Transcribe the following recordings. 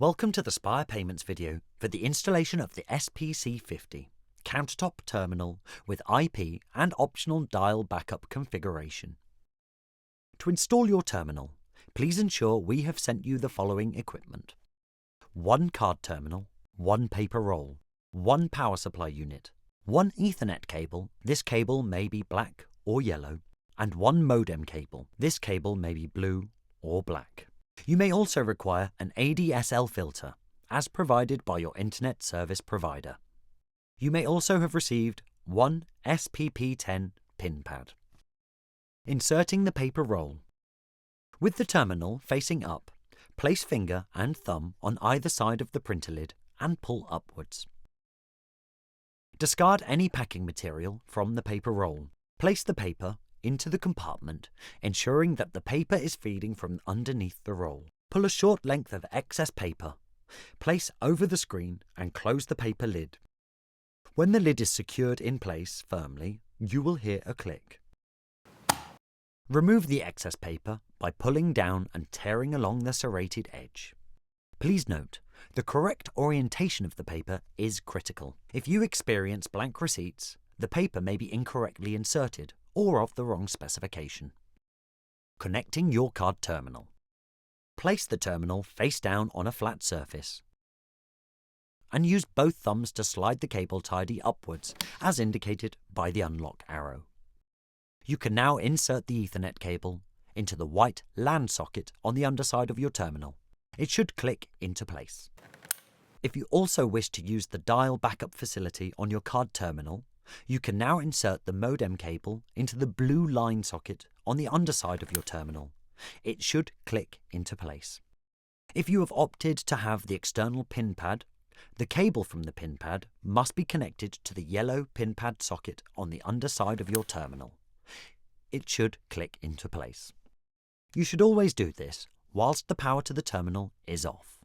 Welcome to the Spire Payments video for the installation of the SPc50 countertop terminal with IP and optional dial backup configuration. To install your terminal, please ensure we have sent you the following equipment: one card terminal, one paper roll, one power supply unit, one Ethernet cable, this cable may be black or yellow, and one modem cable, this cable may be blue or black. You may also require an ADSL filter, as provided by your internet service provider. You may also have received one SPp50 pin pad. Inserting the paper roll. With the terminal facing up, place finger and thumb on either side of the printer lid and pull upwards. Discard any packing material from the paper roll. Place the paper into the compartment, ensuring that the paper is feeding from underneath the roll. Pull a short length of excess paper, place over the screen and close the paper lid. When the lid is secured in place firmly, you will hear a click. Remove the excess paper by pulling down and tearing along the serrated edge. Please note, the correct orientation of the paper is critical. If you experience blank receipts, the paper may be incorrectly inserted or of the wrong specification. Connecting your card terminal. Place the terminal face down on a flat surface and use both thumbs to slide the cable tidy upwards as indicated by the unlock arrow. You can now insert the Ethernet cable into the white LAN socket on the underside of your terminal. It should click into place. If you also wish to use the dial backup facility on your card terminal, you can now insert the modem cable into the blue line socket on the underside of your terminal. It should click into place. If you have opted to have the external pin pad, the cable from the pin pad must be connected to the yellow pin pad socket on the underside of your terminal. It should click into place. You should always do this whilst the power to the terminal is off.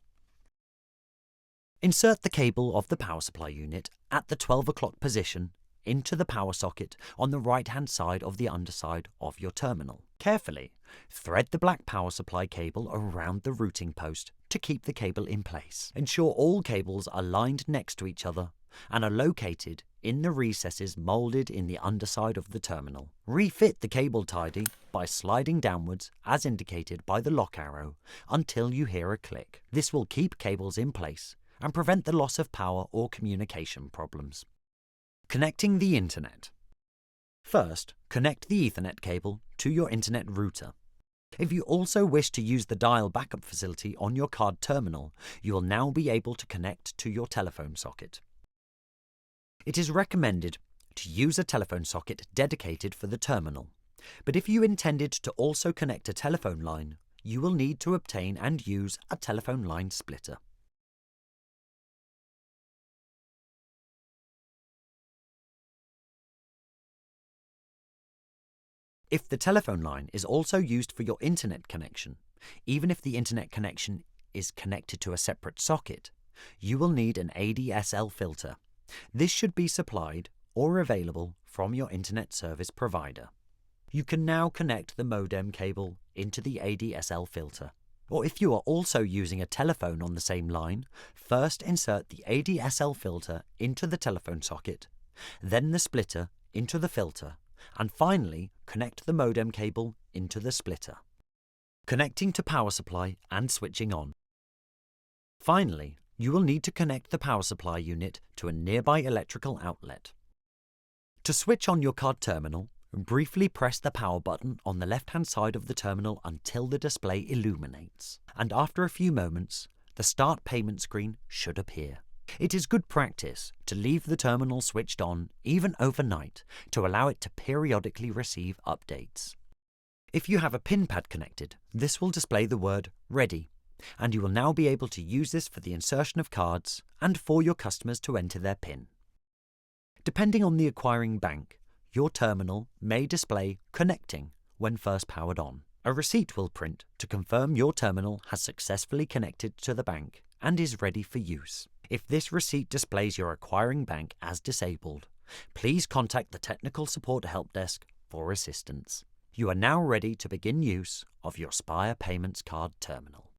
Insert the cable of the power supply unit at the 12 o'clock position into the power socket on the right-hand side of the underside of your terminal. Carefully thread the black power supply cable around the routing post to keep the cable in place. Ensure all cables are lined next to each other and are located in the recesses moulded in the underside of the terminal. Refit the cable tidy by sliding downwards as indicated by the lock arrow until you hear a click. This will keep cables in place and prevent the loss of power or communication problems. Connecting the internet. First, connect the Ethernet cable to your internet router. If you also wish to use the dial backup facility on your card terminal, you will now be able to connect to your telephone socket. It is recommended to use a telephone socket dedicated for the terminal, but if you intended to also connect a telephone line, you will need to obtain and use a telephone line splitter. If the telephone line is also used for your internet connection, even if the internet connection is connected to a separate socket, you will need an ADSL filter. This should be supplied or available from your internet service provider. You can now connect the modem cable into the ADSL filter. Or if you are also using a telephone on the same line, first insert the ADSL filter into the telephone socket, then the splitter into the filter, and finally connect the modem cable into the splitter. Connecting to power supply and switching on. Finally, you will need to connect the power supply unit to a nearby electrical outlet. To switch on your card terminal, briefly press the power button on the left-hand side of the terminal until the display illuminates, and after a few moments, the Start Payment screen should appear. It is good practice to leave the terminal switched on, even overnight, to allow it to periodically receive updates. If you have a pin pad connected, this will display the word Ready, and you will now be able to use this for the insertion of cards and for your customers to enter their PIN. Depending on the acquiring bank, your terminal may display Connecting when first powered on. A receipt will print to confirm your terminal has successfully connected to the bank and is ready for use. If this receipt displays your acquiring bank as disabled, please contact the Technical Support Help Desk for assistance. You are now ready to begin use of your Spire Payments card terminal.